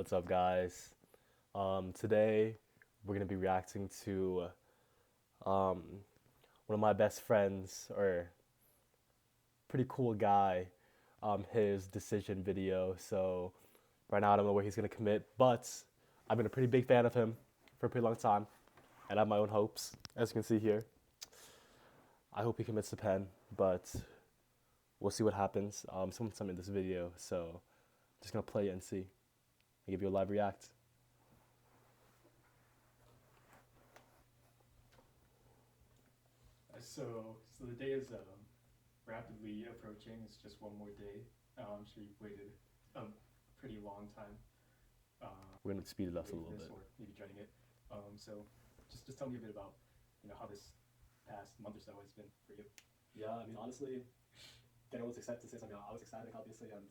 What's up, guys? Today we're gonna be reacting to um, one of my best friends, or pretty cool guy, his decision video. So right now I don't know where he's gonna commit, but I've been a pretty big fan of him for a pretty long time, and I have my own hopes, as you can see here. I hope he commits to Penn, but we'll see what happens. Someone sent me this video, so I'm just gonna play it and see, and give you a live react. So the day is rapidly approaching. It's just one more day. I'm sure you've waited a pretty long time. We're gonna speed it up a waiting little for this bit. or maybe dreading it. So just tell me a bit about how this past month or so has been for you. Yeah, I mean, honestly, getting was excited to say something. I was ecstatic, obviously, and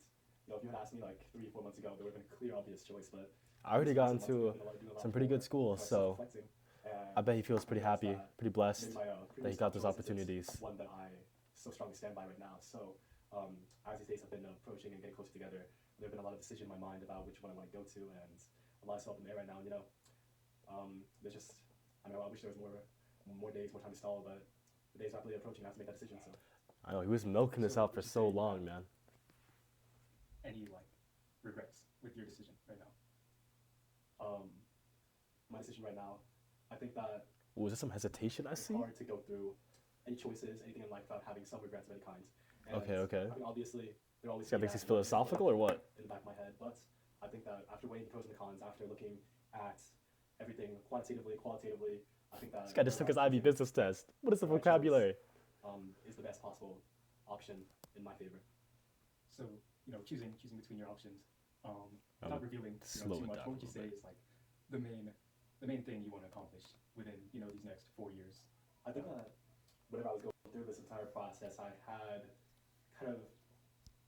if you had asked me like 3 or 4 months ago, there would have been a clear, obvious choice. But I already got months into ago, doing a lot some pretty good more schools, so self-reflecting, and I bet he feels pretty realized happy, that pretty blessed maybe my that he previous got top those choice opportunities. is one that I so strongly stand by right now. So as these days have been approaching and getting closer together, there have been a lot of decision in my mind about which one I want to go to, and a lot of stuff up in the air right now. There's just, I know I wish there was more days, more time to stall, but the days rapidly approaching. I have to make that decision. So I know he was milking this So out for would you so say long, that- man. Any regrets with your decision right now? my decision right now, I think that Was there some hesitation I it's see? hard to go through any choices, anything in life without having some regrets of any kind. And Okay. I mean, obviously, there always This guy be thinks that, he's philosophical or what? in the back of my head, but I think that after weighing the pros and the cons, after looking at everything quantitatively, qualitatively, I think that This guy just took his whatever IB business test. What is the I chose, vocabulary? is the best possible option in my favor. So choosing between your options. Without revealing slow too it much, down what would a you say little is the main thing you want to accomplish within these next 4 years? I think that whenever I was going through this entire process, I had kind of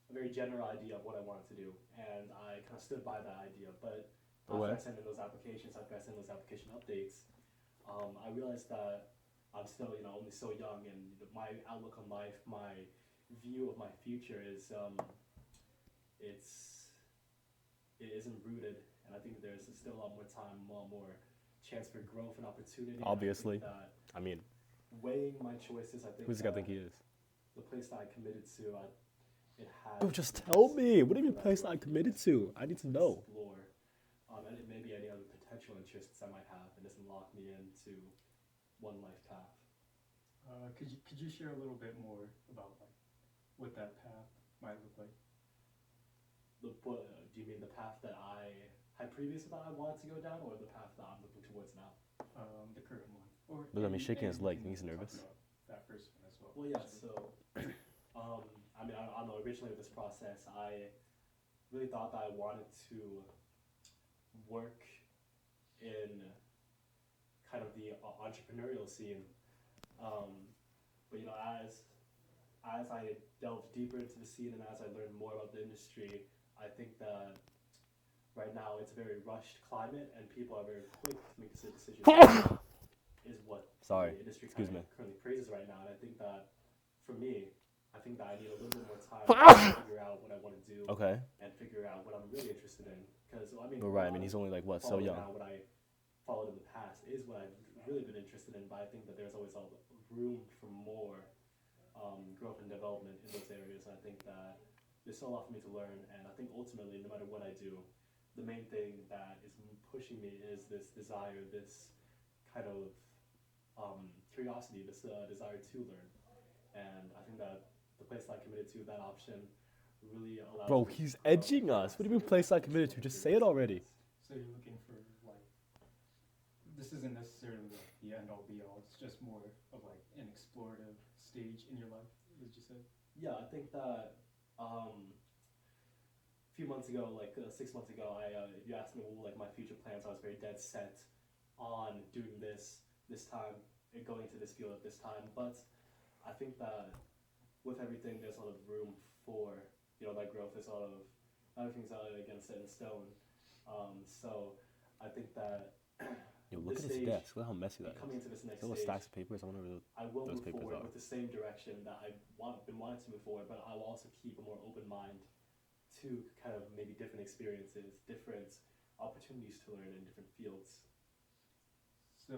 a very general idea of what I wanted to do, and I kind of stood by that idea. But after I sent in those applications, after I sent those application updates, I realized that I'm still, only so young, and my outlook on life, my view of my future is, it isn't rooted, and I think there's still a lot more time, a lot more chance for growth and opportunity. Obviously. And I think that I mean, weighing my choices, I think who's this guy think he is? the place that I committed to, it has. Bro, just tell me. What do you mean place that I committed to? I need to know. Explore, and it may be any other potential interests I might have, and doesn't lock me into one life path. Could you share a little bit more about what that path might look like? Do you mean the path that I had previously thought I wanted to go down, or the path that I'm looking towards now? The current one. Or Look at me shaking his leg. we can He's talk nervous. about that first one as well. Well, yeah. actually. So, I mean, I don't know. Originally, with this process, I really thought that I wanted to work in kind of the entrepreneurial scene. But as I delved deeper into the scene and as I learned more about the industry, I think that right now it's a very rushed climate and people are very quick to make decisions. Is what Sorry, the industry excuse kind of me. currently praises right now, and I think that for me, I think that I need a little bit more time to figure out what I want to do Okay. and figure out what I'm really interested in. Because I mean, But right, I mean, he's only so following young. now what I followed in the past is what I've really been interested in, but I think that there's always a room for more growth and development in those areas. And I think that there's still a lot for me to learn, and I think ultimately, no matter what I do, the main thing that is pushing me is this desire, this kind of curiosity, this desire to learn. And I think that the place that I committed to, that option, really allows Bro, me to he's grow edging and us. What do you mean place I committed to? Just say it already. So you're looking for this isn't necessarily the end all be all. It's just more of an explorative stage in your life, would you say? Yeah, I think that a few months ago, 6 months ago, if you asked me what my future plans, I was very dead set on doing this time and going into this field at this time. But I think that with everything, there's a lot of room for that growth. There's a lot of everything's again set in stone. So I think that Yo, look at his stage, desk. Look how messy that coming is. into this next Still stage, stacks of papers. I wonder where I will those move papers forward are. with the same direction that I've been wanting to move forward, but I will also keep a more open mind to kind of maybe different experiences, different opportunities to learn in different fields. So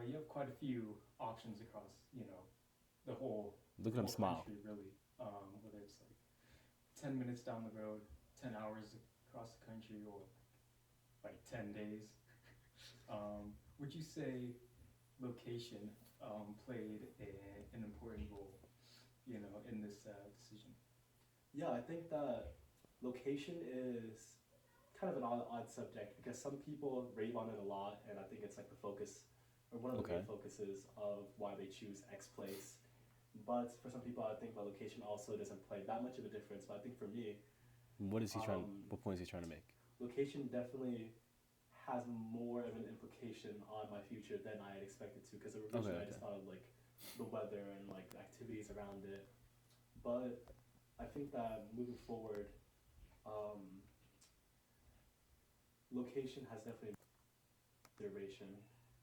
you have quite a few options across, the whole Look the at him whole smile. country really. Whether it's like 10 minutes down the road, 10 hours across the country, or like 10 days. Would you say location played an important role, in this decision? Yeah, I think that location is kind of an odd subject because some people rave on it a lot, and I think it's like the focus or one of the Okay. main focuses of why they choose X place. But for some people, I think my location also doesn't play that much of a difference. But I think for me, What is he trying? um, What point is he trying to make? location definitely has more of an implication on my future than I had expected to. Because Okay. originally I Okay. just thought of like the weather and like the activities around it. But I think that moving forward, um, location has definitely consideration.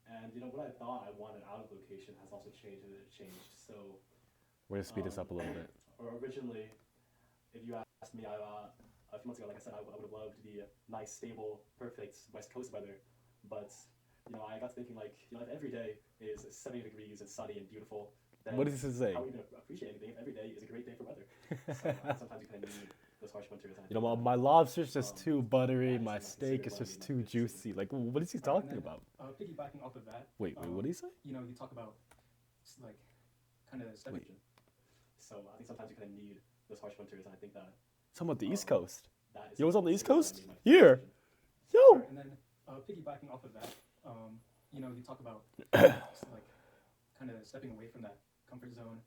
And what I thought I wanted out of location has also changed, and it changed. So, We're gonna speed this um, up a little bit. or originally, if you asked me, a few months ago, like I said, I would have loved the nice, stable, perfect West Coast weather. But I got to thinking like, if every day is 70 degrees and sunny and beautiful, then What is he saying? how are you gonna appreciate anything if every day is a great day for weather? So I think sometimes you kind of need those harsh winters. And I think My lobster's just um, too buttery. that My is steak is considered one of just my too good decisions. juicy. Like, what is he All right, and talking then about? piggybacking off of that, Wait, what did he say? you talk about like kind of stepping. Wait. So I think sometimes you kind of need those harsh winters, and I think that Talking about the East um, Coast. that is You was on the East considered Coast? one of my Here. decisions. Yo. Alright, and then piggybacking off of that, you talk about like kind of stepping away from that comfort zone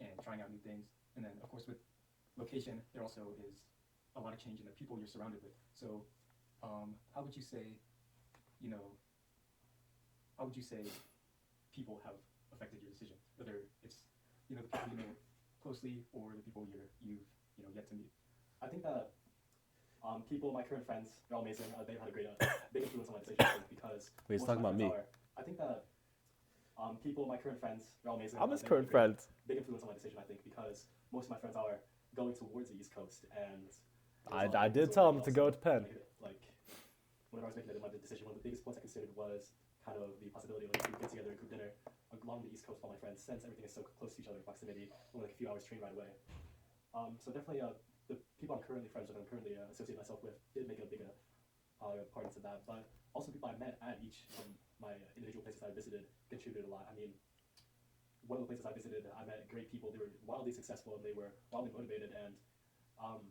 and trying out new things, and then of course with location there also is a lot of change in the people you're surrounded with. So, how would you say, you know, how would you say people have affected your decision? Whether it's the people you know closely or the people you've yet to meet. I think that people, my current friends, they're all amazing. They've had a great, big influence on my decision I think, because Wait, he's most of talking my about friends me. are. I think that people, my current friends, they're all amazing. I'm his they've had a current great, friend. big influence on my decision, I think, because most of my friends are going towards the East Coast, and I did tell him to go to Penn. Like, whenever I was making my decision, one of the biggest points I considered was kind of the possibility of like we get together, a group dinner along the East Coast with all my friends, since everything is so close to each other in proximity, only like a few hours train ride away. So definitely, the people I'm currently friends with, I'm currently associate myself with, did make a big part into that. But also people I met at each of my individual places I visited contributed a lot. I mean, one of the places I visited, I met great people. They were wildly successful and they were wildly motivated, and um,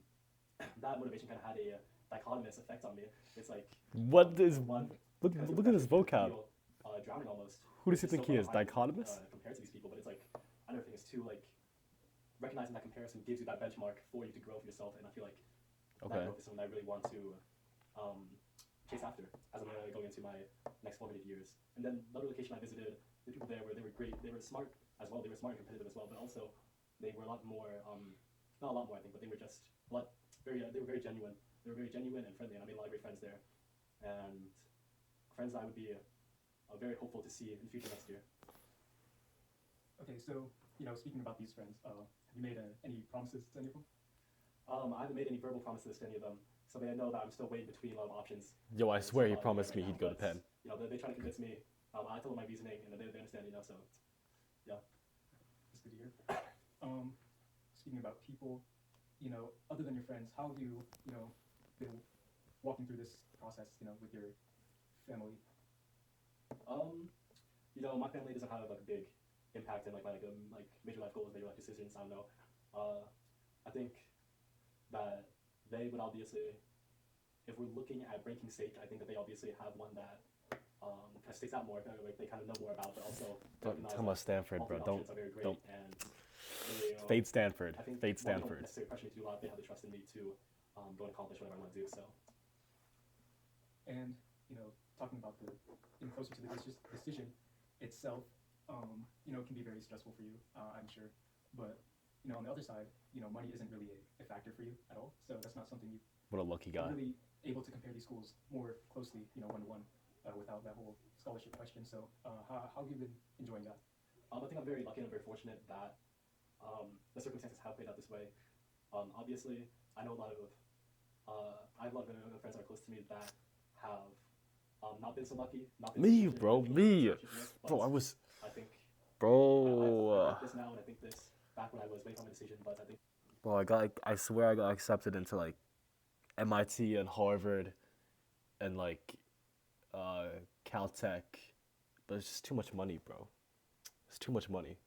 that motivation kind of had a dichotomous effect on me. It's like What is? one Look kind of at his refreshing to vocab. feel, drowning almost. Who does he It's think so he is? far behind, Dichotomous? compared to these people, but it's like another thing is too like recognizing that comparison gives you that benchmark for you to grow for yourself, and I feel like that Okay. growth is something I really want to chase after as I'm going into my next formative years. And then another location I visited, the people there they were great. They were smart as well. They were smart and competitive as well, but also they were a lot more not a lot more I think, but they were just a lot they were very genuine. They were very genuine and friendly, and I made a lot of great friends there, and friends I would be very hopeful to see in the future next year. Okay, so speaking about these friends, have you made any promises to any of them? I haven't made any verbal promises to any of them, so they know that I'm still weighing between a lot of options. Yo, I There's swear a he lot promised me right he'd now, go to but, Penn. they try to convince me. I told them my reasoning, and they understand, so That's good to hear. Speaking about people, other than your friends, how have you, been walking through this process, with your family? my family doesn't have like a big impact in like my like major life goals, major life decisions. I don't know. I think that they would obviously, if we're looking at ranking sake, I think that they obviously have one that kind of sticks out more, like they kind of know more about, but also Don't recognize talk about Stanford, all bro. three Don't options are very great, don't and they, fade Stanford. I think Fade while they don't Stanford. necessarily pressure me to do a lot, they have the trust in me to go and accomplish whatever I want to do. So And talking about getting closer to the decision itself, can be very stressful for you, I'm sure. But on the other side, money isn't really a factor for you at all. So that's not something you What a lucky are guy. really able to compare these schools more closely, one to one, without that whole scholarship question. So how have you been enjoying that? I think I'm very lucky and I'm very fortunate that the circumstances have played out this way. Obviously, I know a lot of I love the friends that are close to me that have not been so lucky, not been so Me, fortunate, bro, in me, situations with, bro. but I was, I think I bro, think this now, and I think this back when I was making my decision, but I think bro. I swear I got accepted into like MIT and Harvard and like uh, Caltech, but it's just too much money, bro. It's too much money.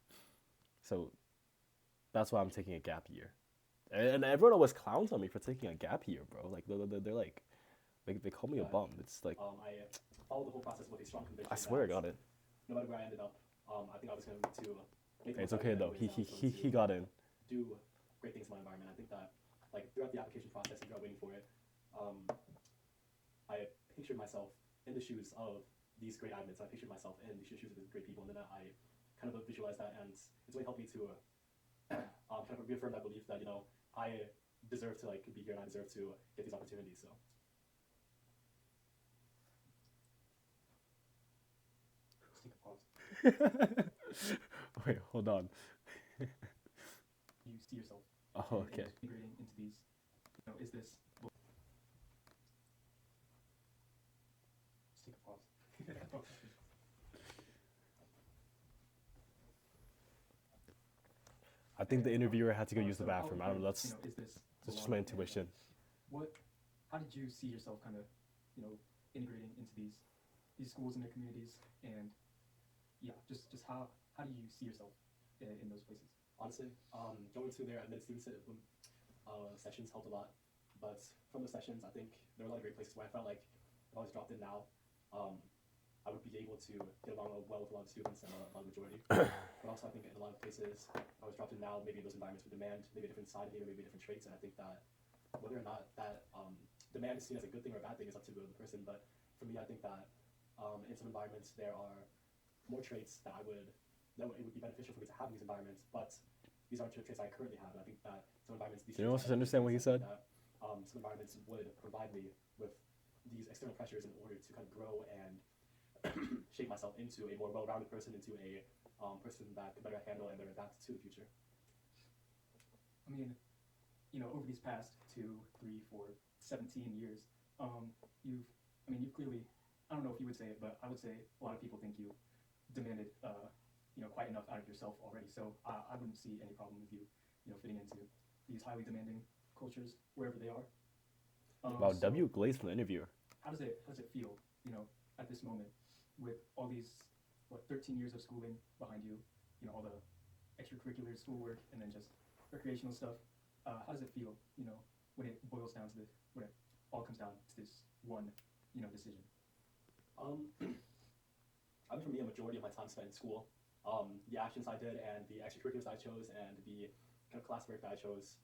So that's why I'm taking a gap year. And everyone always clowns on me for taking a gap year, bro. Like they're like, they call me a that bum. It's like I followed the whole process with a strong I conviction swear I that got it. no matter where I ended up, I think I was going to make the Hey, it's most out of it okay though. anyways. And I was going He to got in. do great things in my environment. I think that like throughout the application process and throughout waiting for it, um, I pictured myself in the shoes of these great admins. I pictured myself in the shoes of these great people, and then I kind of visualized that, and it's really helped me to kind of reaffirm that belief that I deserve to like be here and I deserve to get these opportunities. So Let's take a pause. Wait, hold on. You see yourself Oh, okay. integrating into these. Is this? Let's take a pause. I think the interviewer had to go use the So how bathroom. I don't know. important, That's is this just my belonging and, intuition. what? How did you see yourself kind of, integrating into these schools and their communities, and yeah, just how do you see yourself in those places? honestly, going to their admitted student sessions helped a lot. But from the sessions, I think there were a lot of great places where I felt like if I was dropped in now, um, I would be able to get along well with a lot of students and a lot of majority. But also, I think in a lot of places, if I was dropped in now, maybe those environments would demand maybe a different side of me, maybe different traits. And I think that whether or not that demand is seen as a good thing or a bad thing is up to the person. But for me, I think that in some environments there are more traits that it would be beneficial for me to have in these environments. But these aren't traits I currently have. And I think that some environments, these You traits don't understand what he said? that some environments would provide me with these external pressures in order to kind of grow and shape myself into a more well-rounded person, into a person that can better handle and better adapt to the future. I mean, over these past 2, 3, 4, 17 years, you've clearly, I don't know if you would say it, but I would say a lot of people think you demanded, quite enough out of yourself already. So I wouldn't see any problem with you, fitting into these highly demanding cultures wherever they are. Wow, So W glazed from the interviewer. how does it feel, at this moment with all these 13 years of schooling behind you, all the extracurricular schoolwork and then just recreational stuff. How does it feel, when it boils down to this, when it all comes down to this one, decision? Um, I mean, for me, a majority of my time spent in school. The actions I did and the extracurriculars I chose and the kind of classwork that I chose.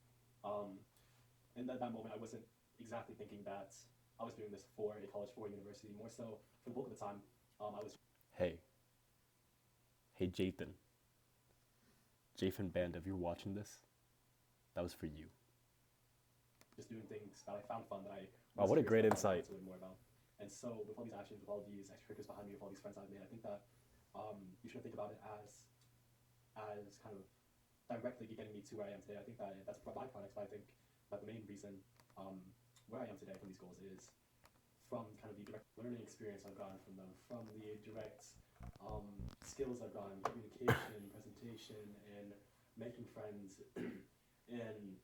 In that moment, I wasn't exactly thinking that I was doing this for a college, for a university. More so, for the bulk of the time, I was Hey, hey, Jathan Band, if you're watching this, that was for you. just doing things that I found fun, that I Wow, was what a curious great about, insight. to learn more about. And so, with all these actions, with all these extracurriculars behind me, with all these friends I've made, I think that you shouldn't think about it as kind of directly getting me to where I am today. I think that that's a byproduct, but I think that the main reason where I am today from these goals is from kind of the direct learning experience I've gotten from them, from the direct skills I've gotten, communication, presentation, and making friends, and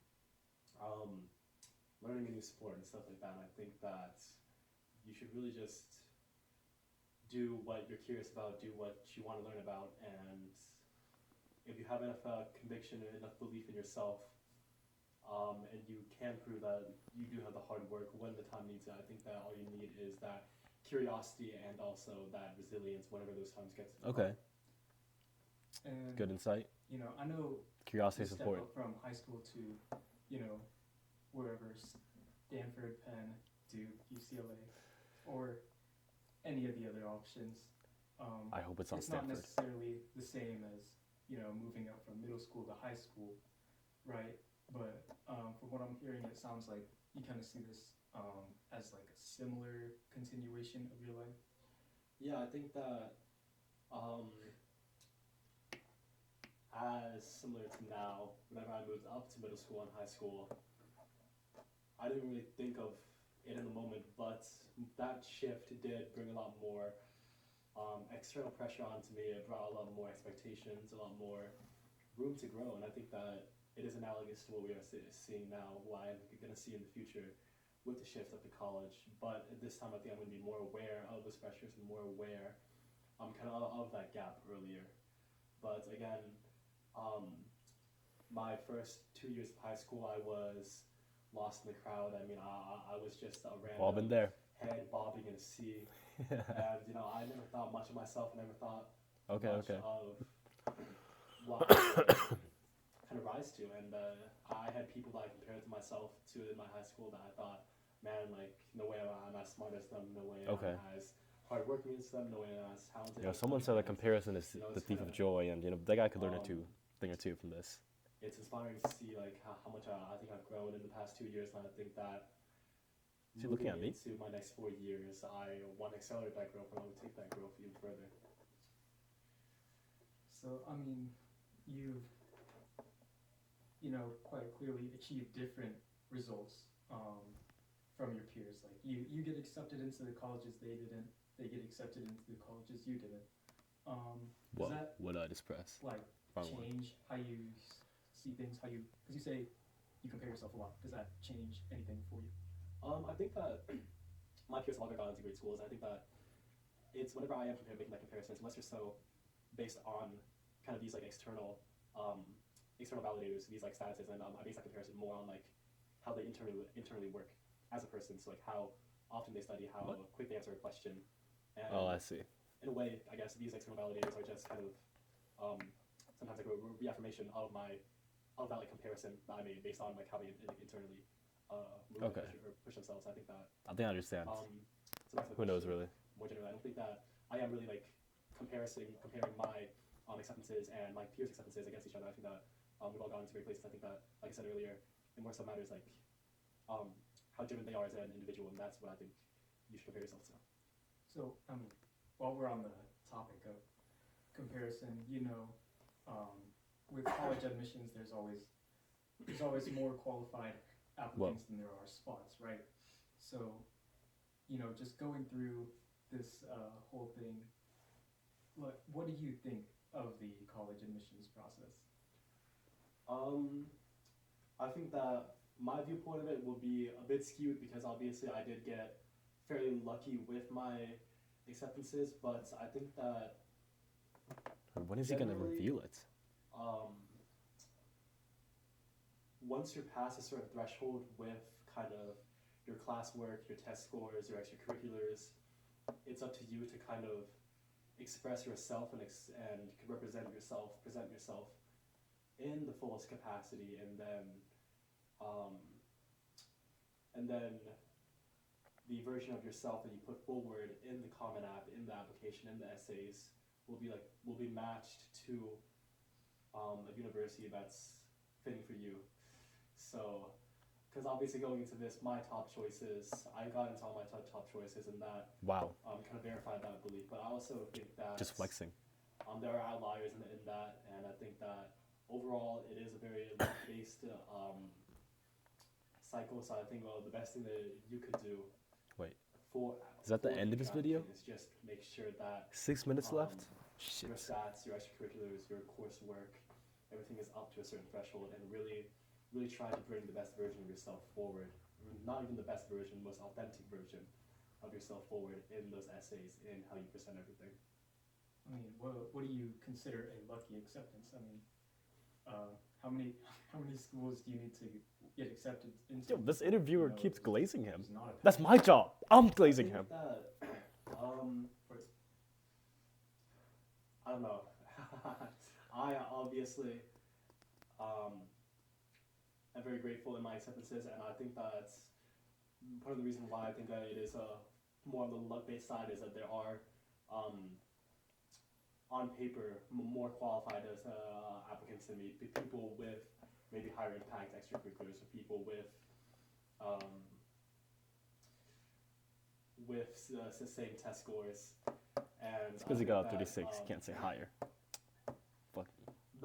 learning a new sport and stuff like that. And I think that you should really just do what you're curious about, do what you want to learn about, and if you have enough conviction and enough belief in yourself, and you can prove that you do have the hard work when the time needs it, I think that all you need is that curiosity and also that resilience whenever those times get to Okay, And good insight. I know Curiosity you is step important. up from high school to, wherever, Stanford, Penn, Duke, UCLA, or any of the other options. I hope it's not It's not Stanford. necessarily the same as, moving up from middle school to high school, right? But from what I'm hearing, it sounds like you kind of see this as like a similar continuation of your life. Yeah, I think that as similar to now, whenever I moved up to middle school and high school, I didn't really think of it in the moment, but that shift did bring a lot more external pressure onto me. It brought a lot more expectations, a lot more room to grow, and I think that it is analogous to what we are seeing now, what I'm going to see in the future with the shift up to college. But at this time, I think I'm going to be more aware of those pressures and more aware kind of that gap earlier. But again, um, my first 2 years of high school, I was lost in the crowd. I mean, I was just a All been random there. head bobbing in a sea. And, I never thought much of myself, never thought Okay, much okay. of what I could kind of rise to. And I had people that I compared to myself to in my high school that I thought, man, like, no way I'm as smart as them, no way Okay. I'm as hardworking as them, no way I'm as talented as Someone them. said that And, comparison is the it's thief kind of of joy, and that guy could learn a um, thing or two from this. it's inspiring to see like how much I think I've grown in the past 2 years, and I think that Is he looking moving at me? into my next 4 years, I want to accelerate that growth and I want to take that growth even further. So, I mean, you've, quite clearly achieved different results from your peers. Like, you get accepted into the colleges they didn't, they get accepted into the colleges you didn't. Does that, What I just press? like, Wrong one. change how you see things, how you, because you say you compare yourself a lot. Does that change anything for you? I think that my peers have all gone into great schools. I think that it's whenever I am making that comparison, it's less or so based on kind of these like external validators, these like statuses, and I base that comparison more on like how they internally work as a person. So like how often they study, how quick they answer a question, and Oh, I see. in a way, I guess these external validators are just kind of sometimes like a reaffirmation of that like comparison that I made based on like how they internally move Okay. or push themselves. I think that I think I understand. so that's my Who knows, question. really? More generally, I don't think that I am really like comparing my acceptances and my peers' acceptances against each other. I think that we've all gone into great places. I think that, like I said earlier, it more so matters like how driven they are as an individual, and that's what I think you should compare yourself to. So, I mean, while we're on the topic of comparison, with college admissions, there's always more qualified applicants than there are spots, right? So, just going through this whole thing, what do you think of the college admissions process? I think that my viewpoint of it will be a bit skewed because obviously I did get fairly lucky with my acceptances, but I think that When is he gonna generally, reveal it? Once you're past a certain threshold with kind of your classwork, your test scores, your extracurriculars, it's up to you to kind of express yourself and represent yourself, present yourself in the fullest capacity, and then the version of yourself that you put forward in the Common App, in the application, in the essays will be matched to a university that's fitting for you. So, because obviously going into this, my top choices, I got into all my top choices, and that Wow. kind of verified that belief. But I also think that Just flexing. there are outliers in that, and I think that overall it is a very luck-based cycle. So I think the best thing that you could do. Wait. For Is that the for end of this video? is just make sure that 6 minutes left? Shit. your stats, your extracurriculars, your coursework, everything is up to a certain threshold, and really try to bring the best version of yourself forward. Not even the best version, most authentic version of yourself forward in those essays, in how you present everything. I mean, what do you consider a lucky acceptance? I mean, how many schools do you need to get accepted into? Yo, this interviewer keeps glazing him. It's not a That's my job. I'm glazing him. That, I don't know. I obviously am very grateful in my acceptances, and I think that's part of the reason why I think that it is more on the luck-based side is that there are on paper more qualified as applicants than me, people with maybe higher impact extracurriculars, or people with the same test scores. And It's because he got 36. Can't say higher. Fuck.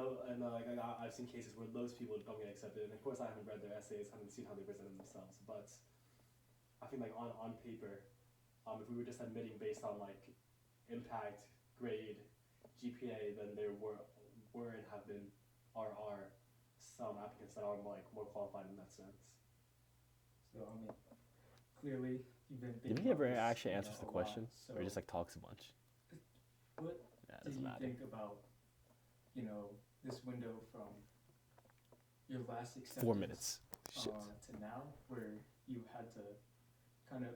though, and like I've seen cases where those people don't get accepted, and of course I haven't read their essays, haven't seen how they presented themselves, but I think like on paper, if we were just admitting based on like impact, grade, GPA, then there were and have been are some applicants that are more qualified in that sense. So I mean, clearly you've been Did thinking he about ever this, actually you answers know, the a question, lot. So or just like talks a bunch? what Yeah, it did doesn't you matter. think about, you know, this window from your last acceptance 4 minutes. Shit. to now, where you had to kind of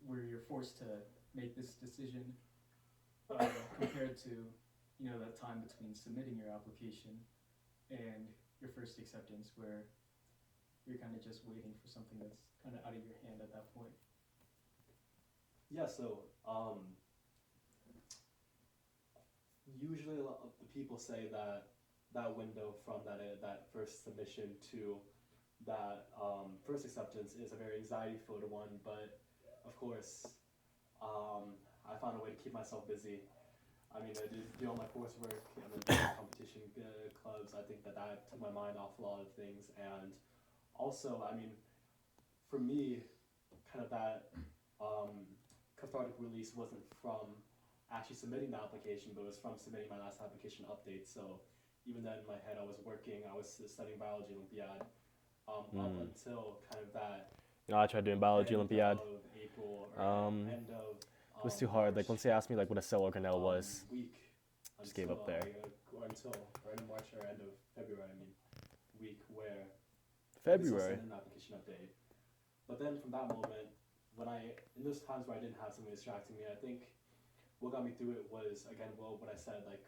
where you're forced to make this decision compared to, you know, that time between submitting your application and your first acceptance, where you're kind of just waiting for something that's kind of out of your hand at that point. Yeah, so usually a lot of the people say that that window from that first submission to that first acceptance is a very anxiety-filled one, but of course, I found a way to keep myself busy. I mean, I did do all my coursework and then competition clubs. I think that took my mind off a lot of things, and also, I mean, for me, kind of that cathartic release wasn't from actually submitting the application, but it was from submitting my last application update. So even then, in my head, I was working. I was studying biology Olympiad up until kind of that You know, I tried doing biology end Olympiad. of April or end of It was too hard. Like March, once they asked me like what a cell organelle was, week just gave up there. or end of March or end of February. I mean, week where February. I still sent in an application update. But then from that moment, in those times where I didn't have something distracting me, I think what got me through it was, again, what I said, like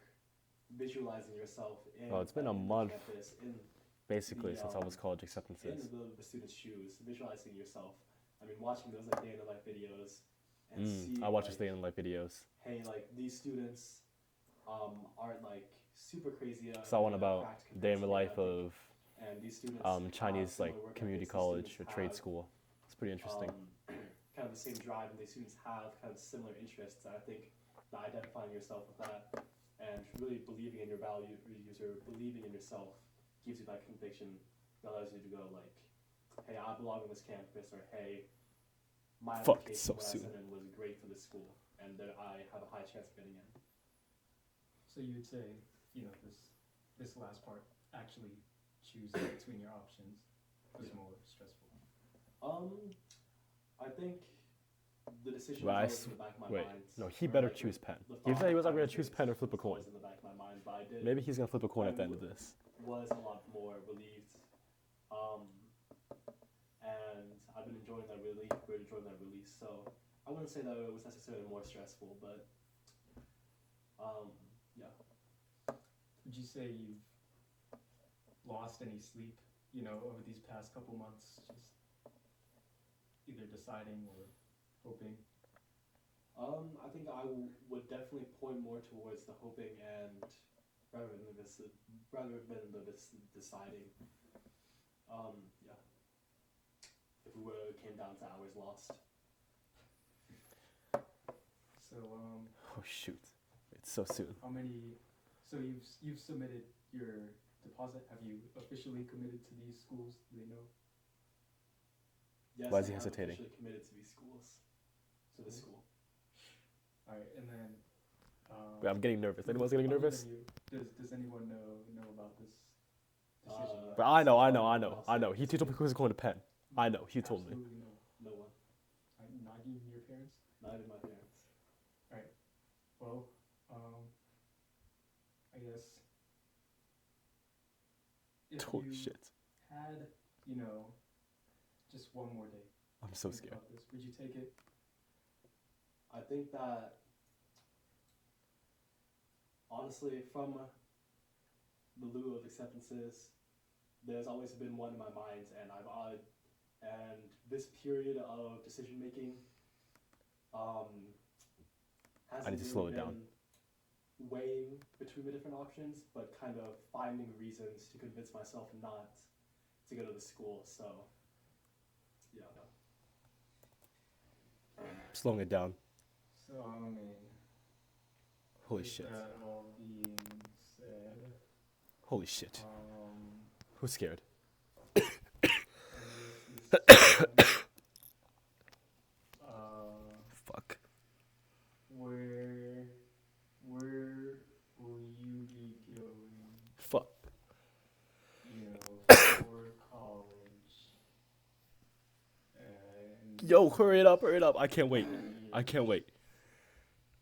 visualizing yourself in, Well, it's been a in month, the campus, basically, the, since all those college in acceptances. the students' shoes, visualizing yourself. I mean, watching those like day in the life videos and see. I watch like, his day in life videos. Hey, like these students aren't like super crazy. Saw one about cracked day in the compared to me, I life think. of And these students Chinese similar like work community ethics. These college or students trade have, school. It's pretty interesting. Kind of the same drive, and these students have kind of similar interests. And I think that identifying yourself with that and really believing in your values or believing in yourself gives you that conviction that allows you to go like, hey, I belong on this campus, or hey, my Fuck, application so when I soon. sent in was great for this school, and that I have a high chance of getting in. So you would say, you know, this last part, actually choosing between your options, was more stressful. I think the decision Well, was always in the back of my mind. no, he or, better like, choose pen. the He thought said he was of either gonna having choose kids pen or flip a was coin. always in the back of my mind, but I did. Maybe he's gonna flip a coin at the end of this. Was a lot more relieved, and I've been enjoying that relief. We're enjoying that release. So I wouldn't say that it was necessarily more stressful, but yeah. Would you say you've lost any sleep, you know, over these past couple months, just either deciding or hoping? I think I would definitely point more towards the hoping and rather than the deciding. Yeah. If it came down to hours lost. So Oh shoot, it's so soon. how many? So you've submitted your deposit. Have you officially committed to these schools? Do they know? Yes, Why is he I am hesitating? officially committed to these schools. To this school. All right, and then. Wait, I'm getting nervous. Anyone's getting other nervous? than you, does anyone know about this decision yet? But I know. He told me he was going to pen. I know. He told me. Absolutely no. No one. Not even your parents. Not even my parents. Well, I guess if Holy you shit. had, you know, just one more day I'm so to think scared. about this, would you take it? I think that honestly, from the lieu of acceptances, there's always been one in my mind, and this period of decision making hasn't I need to really slow it been down. weighing between the different options, but kind of finding reasons to convince myself not to go to the school. So, yeah. Slowing it down. So, I mean, Holy with shit. that all being said, Holy shit. Um, Who's scared? and this is Fuck. where where will you be going? Fuck. For college. And Yo, hurry it up, hurry it up. I can't wait. I can't wait.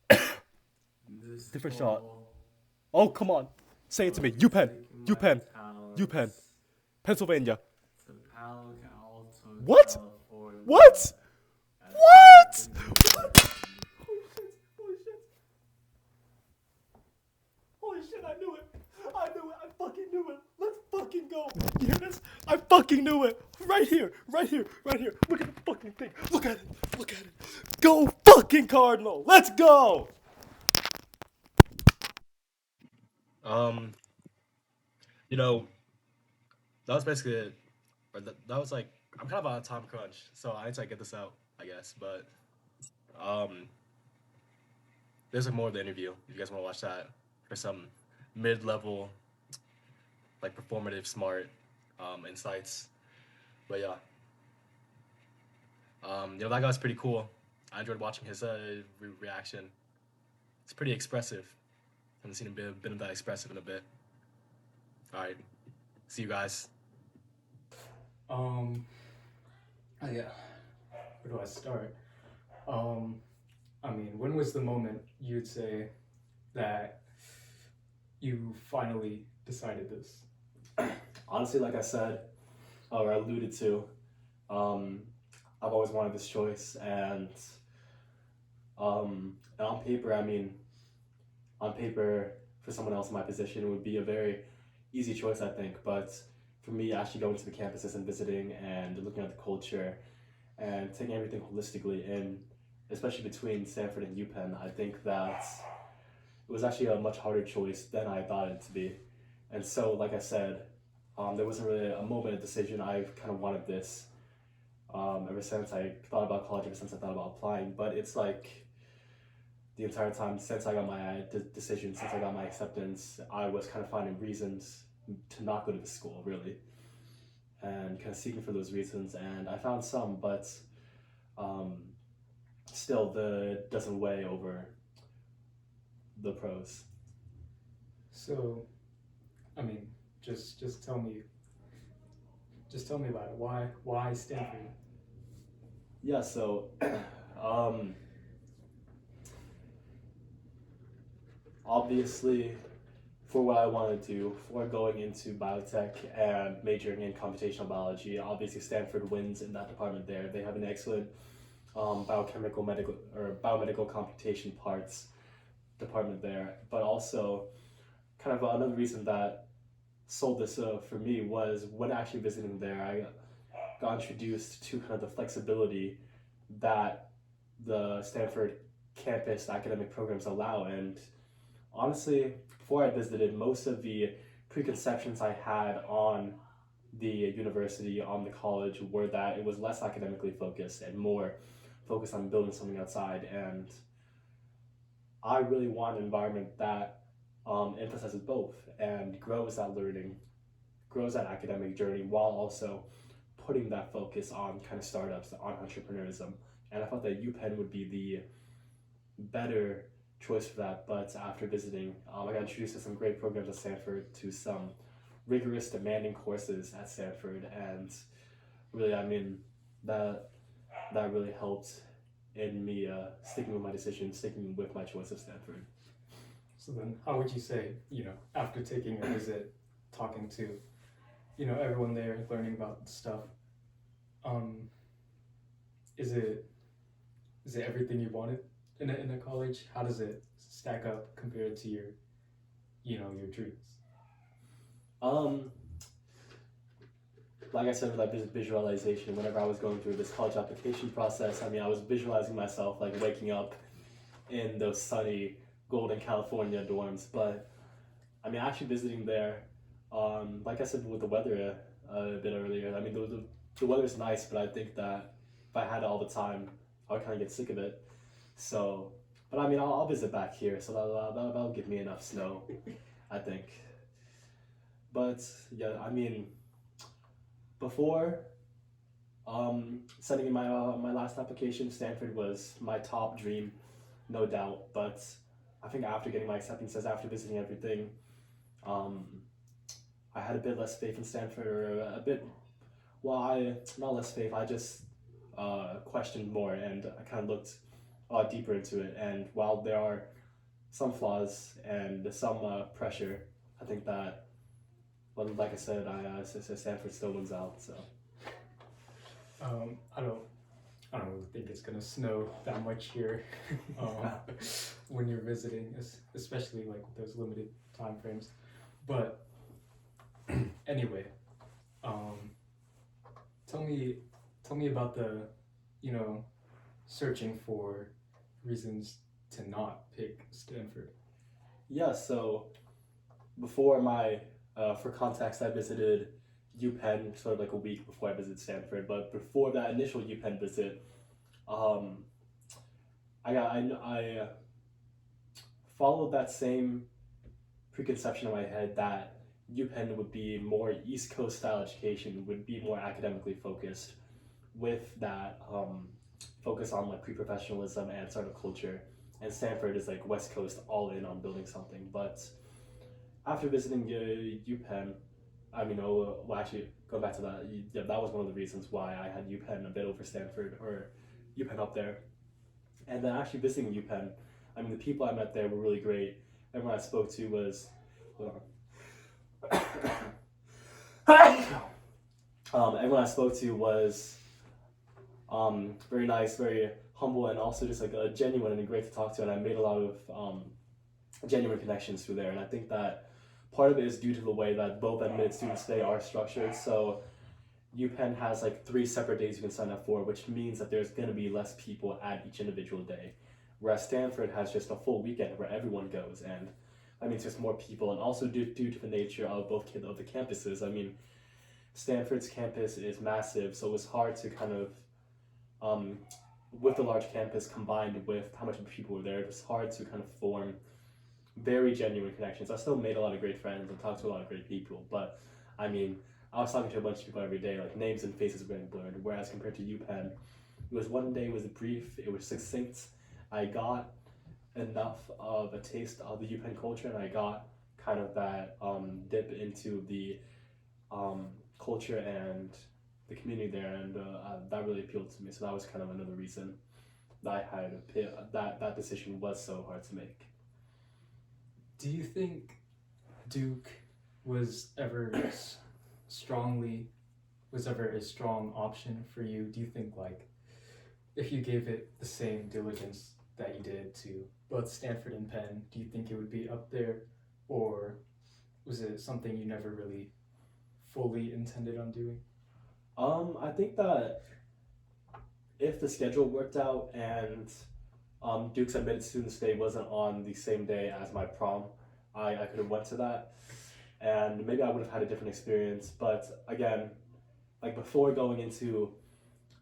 This Different shot. fall, Oh, come on. Say it to me. I'm UPenn. taking UPenn. my UPenn. talents Pennsylvania. to Palo Alto, What? California. What? At What? American holy shit! Holy shit! I knew it! I knew it! I fucking knew it! Let's fucking go! You hear this? I fucking knew it. Right here, right here, right here. Look at the fucking thing. Look at it. Look at it. Go fucking Cardinal. Let's go. Um, you know, that was basically it. Or that was like, I'm kind of on a time crunch, so I need to like, get this out, I guess. But um, there's like more of the interview if you guys want to watch that for some mid-level, like performative, smart insights. But yeah, that guy was pretty cool. I enjoyed watching his reaction. It's pretty expressive. Haven't seen him been that expressive in a bit. All right, see you guys. Oh yeah. Where do I start? Um, I mean, when was the moment you'd say that you finally decided this? Honestly, like I said, or alluded to, um, I've always wanted this choice, and on paper, I mean, on paper, for someone else in my position, it would be a very easy choice, I think. But for me, actually going to the campuses and visiting and looking at the culture and taking everything holistically in, especially between Stanford and UPenn, I think that it was actually a much harder choice than I thought it to be. And so, like I said, there wasn't really a moment of decision. I've kind of wanted this ever since I thought about college, ever since I thought about applying. But it's like the entire time since I got my decision, since I got my acceptance, I was kind of finding reasons to not go to the school, really, and kind of seeking for those reasons. And I found some, but um, still, the doesn't weigh over the pros. So, I mean, just tell me about it. Why Stanford? Yeah, so um, obviously, for what I want to do, for going into biotech and majoring in computational biology, obviously Stanford wins in that department there. They have an excellent biochemical, medical, or biomedical computation parts department there. But also, kind of another reason that sold this for me was when actually visiting there, I got introduced to kind of the flexibility that the Stanford campus academic programs allow. And honestly, before I visited, most of the preconceptions I had on the university, on the college, were that it was less academically focused and more focused on building something outside. And I really want an environment that emphasizes both and grows that learning, grows that academic journey while also putting that focus on kind of startups, on entrepreneurism. And I thought that UPenn would be the better choice for that. But after visiting, I got introduced to some great programs at Stanford, to some rigorous, demanding courses at Stanford, and really, I mean, that that really helped in me sticking with my decision, sticking with my choice of Stanford. So then, how would you say, after taking a visit, talking to, everyone there, learning about stuff, um, is it everything you wanted in a college? How does it stack up compared to your, your dreams? Um, like I said, with that visualization, whenever I was going through this college application process, I mean, I was visualizing myself like waking up in those sunny Golden California dorms. But I mean, actually visiting there, like I said with the weather a bit earlier, I mean, the weather's nice, but I think that if I had it all the time, I would kind of get sick of it. So, but I mean, I'll visit back here, so that'll give me enough snow, I think. But yeah, I mean, before sending in my last application, Stanford was my top dream, no doubt. But I think after getting my acceptances, after visiting everything, um, I had a bit less faith in Stanford, or a bit. Well, I not less faith. I just questioned more, and I kind of looked deeper into it. And while there are some flaws and some pressure, I think that, well, like I said, Stanford still wins out. So Um, I don't I don't really think it's gonna snow that much here um, when you're visiting, especially like with those limited time frames. But anyway, um, tell me tell me about the you know searching for reasons to not pick Stanford. yeah, so before my for context, I visited UPenn sort of like a week before I visited Stanford. But before that initial UPenn visit, um, I followed that same preconception in my head that UPenn would be more East Coast style education, would be more academically focused, with that focus on like pre-professionalism and sort of culture. And Stanford is like West Coast, all in on building something. But after visiting UPenn, I mean, oh, well, actually, go back to that. Yeah, that was one of the reasons why I had UPenn a bit over Stanford, or UPenn up there. And then actually visiting UPenn, I mean, the people I met there were really great. Everyone I spoke to was, hold on. Everyone I spoke to was very nice, very humble, and also just like a genuine and great to talk to. And I made a lot of genuine connections through there. And I think that part of it is due to the way that both admitted students today are structured. So UPenn has like 3 separate days you can sign up for, which means that there's going to be less people at each individual day. Whereas Stanford has just a full weekend where everyone goes, and that means there's more people. And also due to the nature of both of the campuses, I mean, Stanford's campus is massive, so it's hard to kind of, um, with the large campus combined with how much people were there, it was hard to kind of form very genuine connections. I still made a lot of great friends and talked to a lot of great people, but I mean, I was talking to a bunch of people every day, like names and faces were getting blurred. Whereas compared to UPenn, it was one day, it was brief, it was succinct. I got enough of a taste of the UPenn culture, and I got kind of that dip into the um, culture and the community there, and that really appealed to me. So that was kind of another reason that I had that decision was so hard to make. Do you think Duke was ever strongly was ever a strong option for you? Do you think like if you gave it the same diligence that you did to both Stanford and Penn, do you think it would be up there, or was it something you never really fully intended on doing? I think that if the schedule worked out and Duke's admitted students day wasn't on the same day as my prom, I could have went to that, and maybe I would have had a different experience. But again, like before going into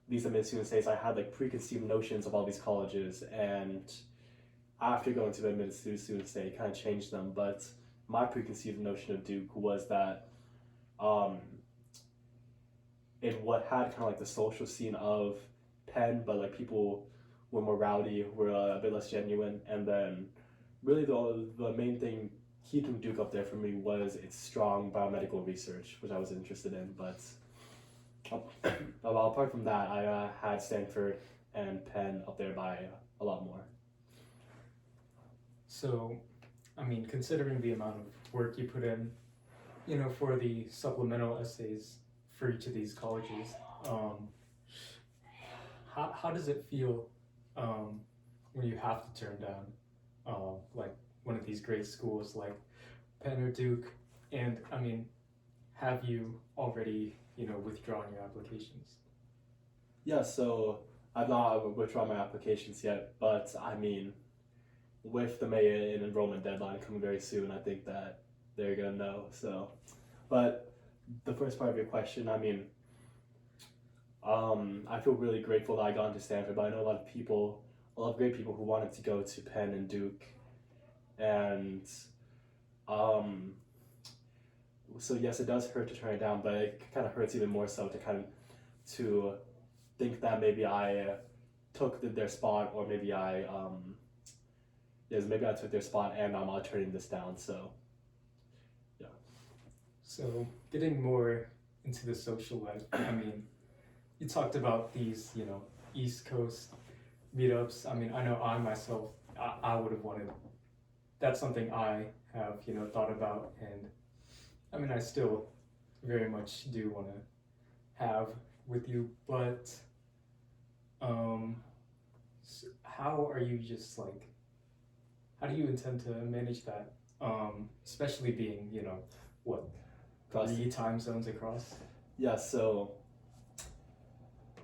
these admitted student days, I had like preconceived notions of all these colleges, and after going to the admitted student day, it kind of changed them. But my preconceived notion of Duke was that um, in what had kind of like the social scene of Penn, but like people were more rowdy, were a bit less genuine, and then really the main thing keeping Duke up there for me was its strong biomedical research, which I was interested in. But well, apart from that, I had Stanford and Penn up there by a lot more. So, I mean, considering the amount of work you put in, for the supplemental essays for each of these colleges, how does it feel when you have to turn down like one of these great schools like Penn or Duke? And I mean, have you already withdrawn your applications? Yeah, so I've not withdrawn my applications yet, but I mean, with the May enrollment deadline coming very soon, I think that they're gonna know. So, but the first part of your question, I mean, I feel really grateful that I got into Stanford, but I know a lot of great people who wanted to go to Penn and Duke, and um, So yes, it does hurt to turn it down, but it kind of hurts even more so to think that maybe I took their spot, or maybe maybe I took their spot and I'm turning this down. So yeah. So getting more into the social life, I mean, you talked about these, East Coast meetups. I mean, I know I myself, I would have wanted. That's something I have, thought about, and I mean, I still very much do want to have with you, but um, how are you just like? How do you intend to manage that? Especially being, what, Cross. 3 time zones across? Yeah. So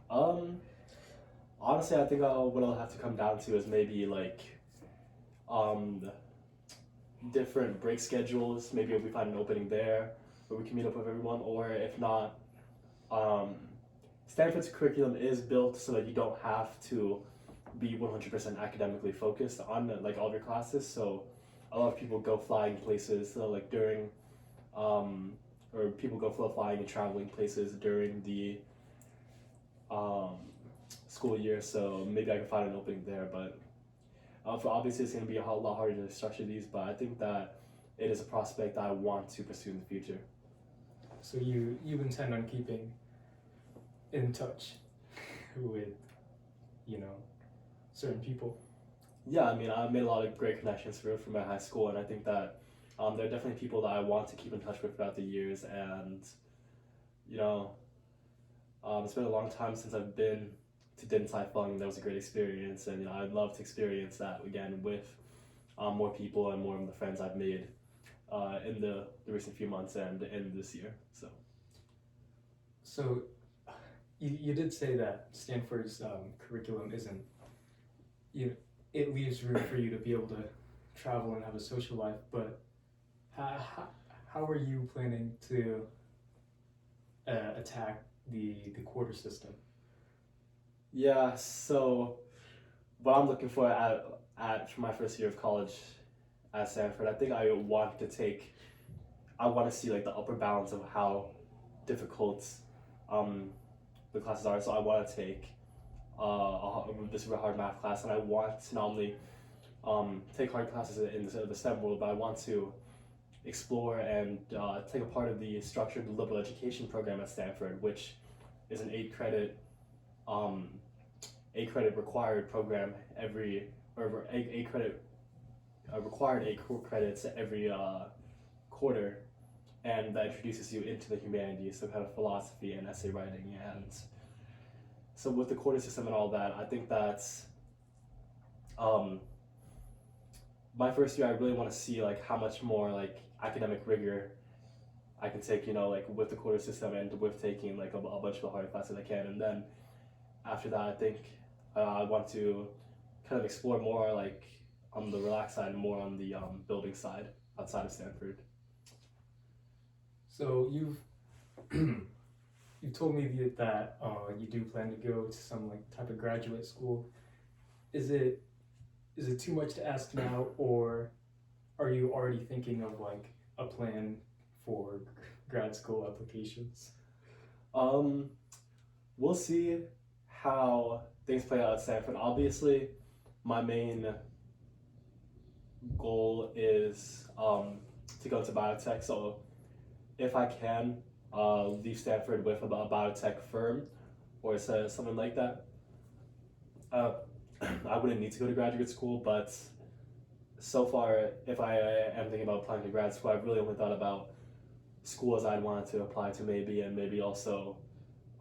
um, honestly, I think what I'll have to come down to is maybe like um different break schedules. Maybe if we find an opening there where we can meet up with everyone, or if not, um, Stanford's curriculum is built so that you don't have to be 100% academically focused on like all of your classes. So a lot of people go flying places like during, or people go flying and traveling places during the um, school year. So maybe I can find an opening there, but obviously it's going to be a lot harder to structure these. But I think that it is a prospect that I want to pursue in the future. So you intend on keeping in touch with, certain people? Yeah, I mean, I've made a lot of great connections from my high school, and I think that there are definitely people that I want to keep in touch with throughout the years. And you know, it's been a long time since I've been to Din Tai Fung. That was a great experience, and I'd love to experience that again with more people and more of the friends I've made in the recent few months and in this year. So you did say that Stanford's curriculum isn't, it leaves room for you to be able to travel and have a social life, but how are you planning to attack the quarter system? Yeah, so what I'm looking for for my first year of college at Stanford, I think I want to see like the upper balance of how difficult the classes are. So I want to take this real hard math class, and I want to not only take hard classes in the STEM world, but I want to explore and take a part of the structured liberal education program at Stanford, which is an 8 credit required program required 8 credits every quarter, and that introduces you into the humanities, so kind of philosophy and essay writing. And so with the quarter system and all that, I think that's my first year. I really want to see like how much more like academic rigor I can take, like with the quarter system and with taking like a bunch of the harder classes I can. And then after that, I think I want to kind of explore more like on the relaxed side and more on the building side outside of Stanford. So you've told me that you do plan to go to some like type of graduate school. Is it too much to ask now, or are you already thinking of like a plan for grad school applications? We'll see how things play out at Stanford. Obviously, my main goal is to go to biotech. So if I can leave Stanford with a biotech firm or something like that, I wouldn't need to go to graduate school. But so far, if I am thinking about applying to grad school, I've really only thought about schools I'd want to apply to maybe, and maybe also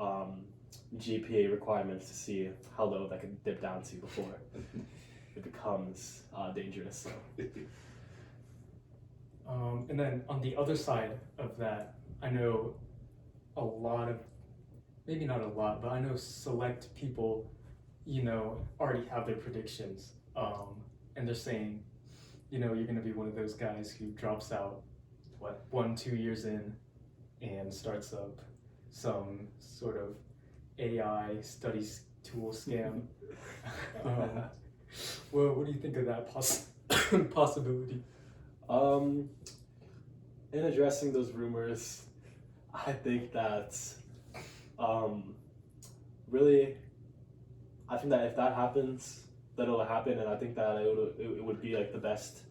GPA requirements to see how low that could dip down to before it becomes dangerous. So. And then on the other side of that, I know a lot of, maybe not a lot, but I know select people, already have their predictions. And they're saying, you're going to be one of those guys who drops out, 1-2 years in and starts up some sort of AI studies tool scam. Well, what do you think of that possibility? in addressing those rumors, I think that um, really, I think that if that happens, then it'll happen, and I think that it would be like the best.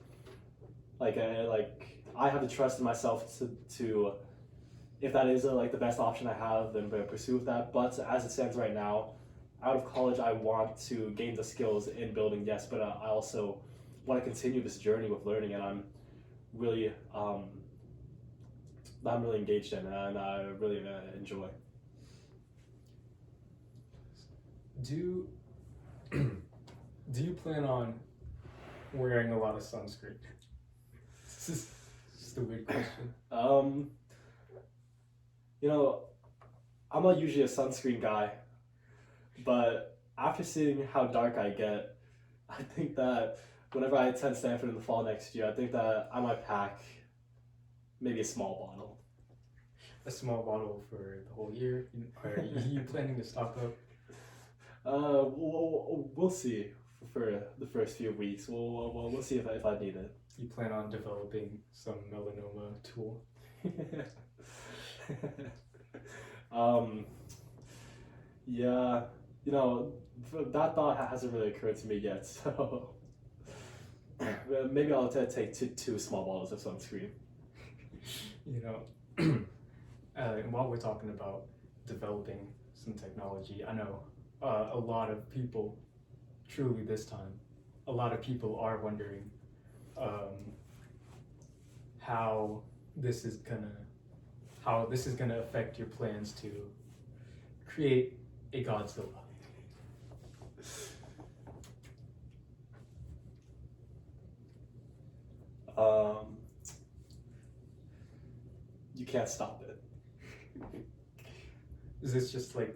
Like I have the trust in myself to if that is like the best option I have, then pursue that. But as it stands right now, out of college, I want to gain the skills in building, yes, but I also want to continue this journey with learning, and really I'm really engaged in, and I really enjoy. Do do you plan on wearing a lot of sunscreen? This is just a weird question. You know, I'm not usually a sunscreen guy, but after seeing how dark I get, I think that whenever I attend Stanford in the fall next year, I think that I might pack maybe a small bottle. A small bottle for the whole year? Are you planning to stock up? We'll see for the first few weeks. We'll see if I need it. You plan on developing some melanoma tool? Yeah, that thought hasn't really occurred to me yet, so maybe I'll take two small bottles of sunscreen. And while we're talking about developing some technology, I know a lot of people, truly this time, a lot of people are wondering how this is gonna affect your plans to create a Godzilla. You can't stop it. Is this just like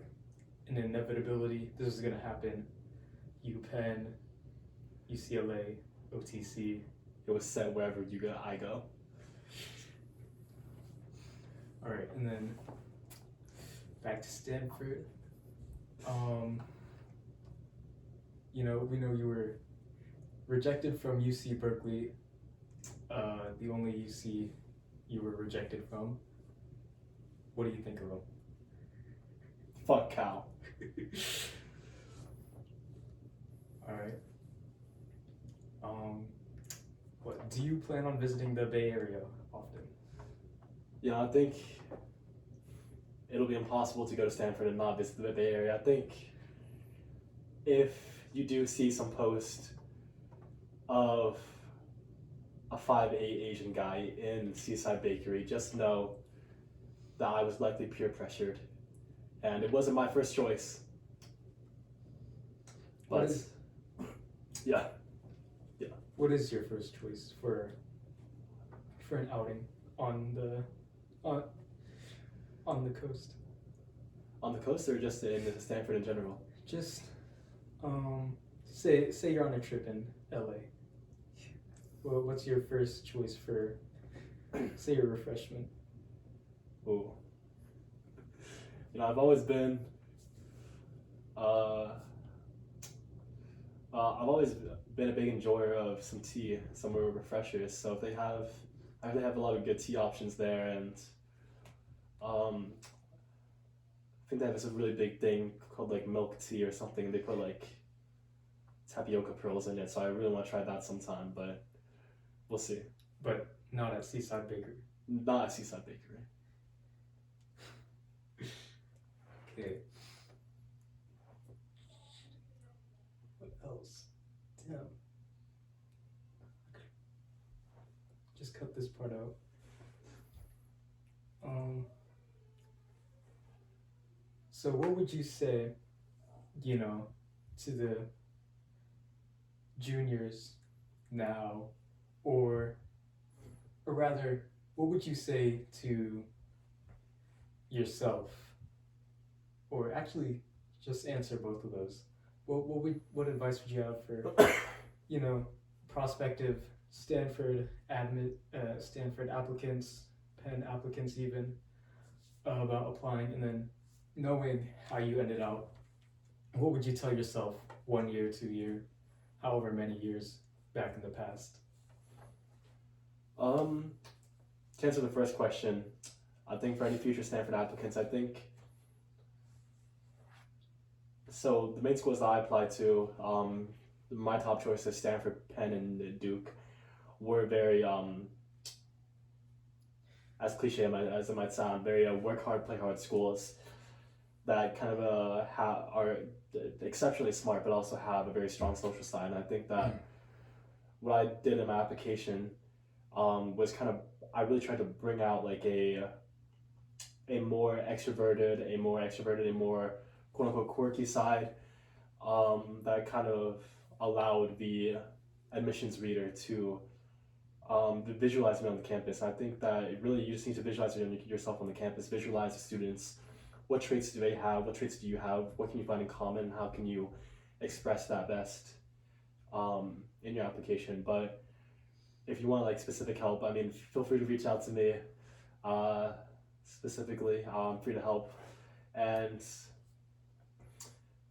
an inevitability? This is gonna happen. UPenn, UCLA, OTC. It was said wherever I go. All right, and then back to Stanford. We know you were rejected from UC Berkeley, the only UC you were rejected from. What do you think of them? Fuck Cal. All right. What do you plan on visiting the Bay Area often? Yeah, I think it'll be impossible to go to Stanford and not visit the Bay Area. I think if you do see some post of a 5'8" Asian guy in Seaside Bakery, just know that I was likely peer pressured, and it wasn't my first choice. But yeah. What is your first choice for an outing on the coast? On the coast, or just in Stanford in general? Just say you're on a trip in LA. Well, what's your first choice for, say, your refreshment? Ooh. I've always been a big enjoyer of some tea, some refreshers. So if I really have a lot of good tea options there, and I think they have this really big thing called like milk tea or something. They put like tapioca pearls in it, so I really want to try that sometime, but we'll see. But not at Seaside Bakery. Not at Seaside Bakery. Okay. What else? Damn. Just cut this part out. So what would you say, to the juniors now, or rather, what would you say to yourself? Or actually, just answer both of those. What advice would you have for, prospective Stanford applicants, Penn applicants even, about applying, and then knowing how you ended out? What would you tell yourself 1 year, 2 year, however many years back in the past? to answer the first question, I think for any future Stanford applicants, I think so. The main schools that I applied to, my top choices, Stanford, Penn, and Duke, were very as cliche as it might sound, very work hard, play hard schools that kind of are exceptionally smart, but also have a very strong social side. And I think that what I did in my application was kind of I really tried to bring out like a more extroverted, a more quote unquote quirky side that kind of allowed the admissions reader to visualize me on the campus. I think that it really you just need to visualize yourself on the campus, visualize the students. What traits do they have? What traits do you have? What can you find in common? How can you express that best in your application? But if you want like specific help, I mean, feel free to reach out to me. Specifically, I'm free to help. And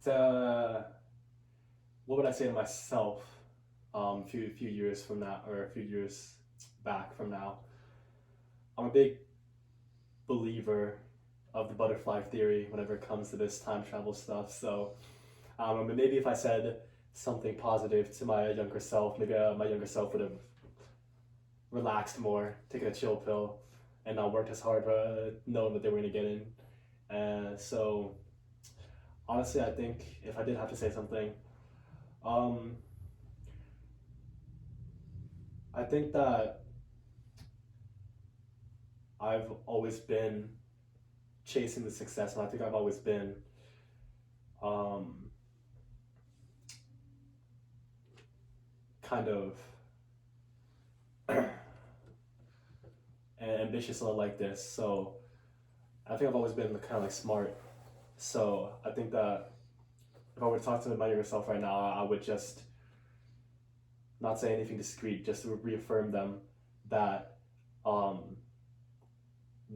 to what would I say to myself few years from now, or a few years back from now? I'm a big believer of the butterfly theory whenever it comes to this time travel stuff. So maybe if I said something positive to my younger self, maybe my younger self would have relaxed more, taken a chill pill, and not worked as hard, knowing that they were going to get in. So honestly, I think if I did have to say something, I think that I've always been chasing the success, and I think I've always been kind of ambitious like this. So I think I've always been kind of like smart. So I think that if I were to talk to my younger self right now, I would just not say anything discreet, just to reaffirm them that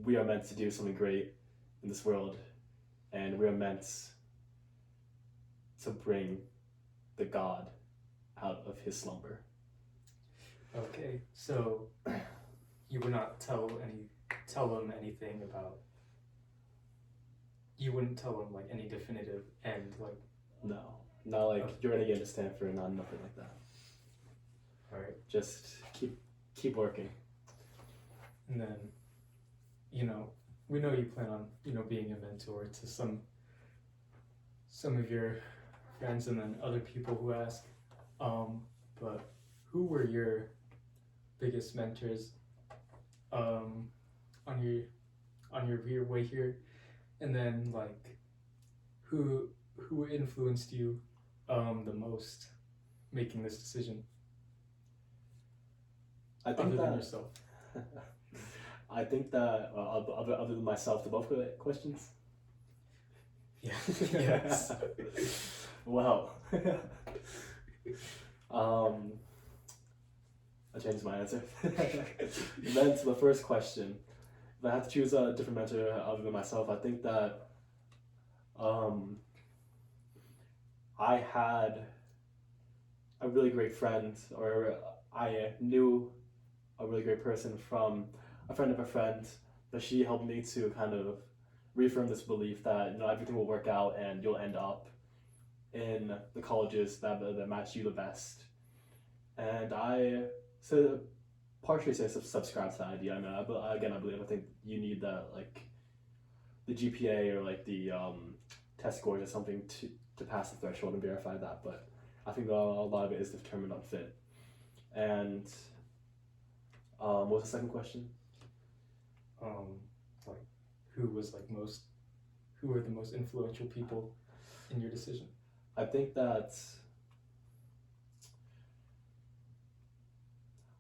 we are meant to do something great in this world, and we are meant to bring the God out of his slumber. Okay, so you would not tell them anything about. You wouldn't tell them like any definitive end, like. No, not like you're gonna get into Stanford, not nothing like that. All right. Just keep working. And then, we know you plan on, being a mentor to some of your friends, and then other people who ask. But who were your biggest mentors on your way here, and then like who influenced you the most making this decision? I think other that than yourself. I think that other than myself, to both questions. Yeah. Yes. Well, I changed my answer. Then to the first question, if I had to choose a different mentor other than myself, I think that I had a really great friend, or I knew a really great person from a friend of a friend, but she helped me to kind of reaffirm this belief that everything will work out and you'll end up in the colleges that match you the best. And I partially subscribe to that idea. I mean, I think you need that, like the GPA or like the test scores or something to pass the threshold and verify that. But I think a lot of it is determined on fit. And what was the second question? Like who were the most influential people in your decision? I think that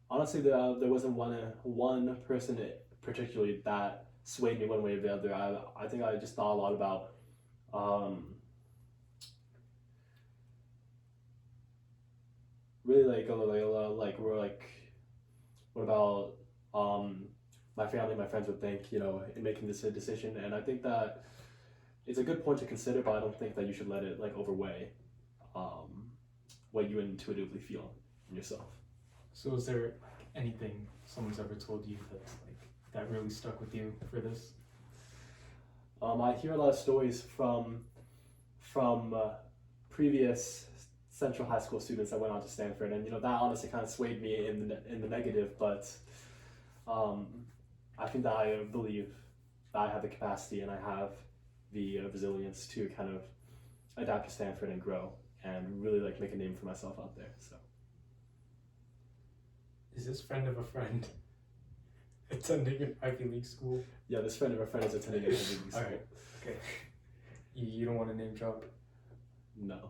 honestly there wasn't one person particularly that swayed me one way or the other. I think I just thought a lot about really what about my family, my friends would think, in making this decision. And I think that it's a good point to consider, but I don't think that you should let it like overweigh what you intuitively feel in yourself. So is there anything someone's ever told you that really stuck with you for this? I hear a lot of stories from previous Central High School students that went on to Stanford, and that honestly kind of swayed me in the negative. But um, I think that I believe that I have the capacity and I have the resilience to kind of adapt to Stanford and grow and really like make a name for myself out there. So Is this friend of a friend attending an Ivy League school? yeah, this friend of a friend is attending a Ivy League school. Alright, okay. You don't want to name drop? No,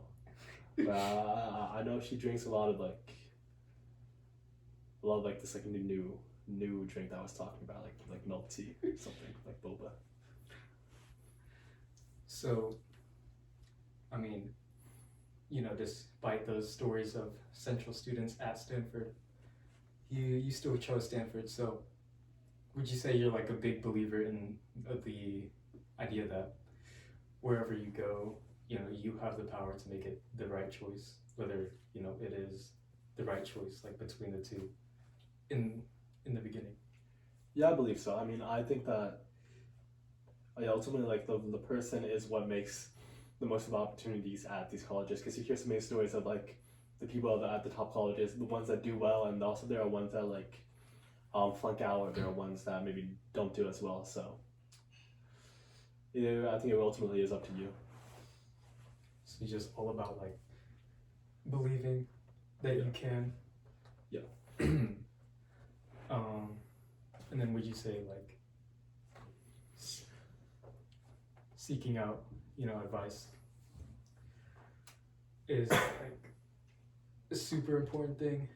but I know she drinks a lot of like this like new drink that I was talking about, like milk tea or something like boba. So, I mean, despite those stories of Central students at Stanford, you still chose Stanford. So, would you say you're like a big believer in the idea that wherever you go, you have the power to make it the right choice, whether it is the right choice, like between the two, in the beginning? Yeah, I believe so. I mean, I think that ultimately, like the person is what makes the most of the opportunities at these colleges. Because you hear so many stories of like the people at the top colleges, the ones that do well, and also there are ones that like flunk out, or there are ones that maybe don't do as well. So yeah, I think it ultimately is up to you. So it's just all about like believing that you can. Yeah. And then would you say like seeking out, advice is like a super important thing?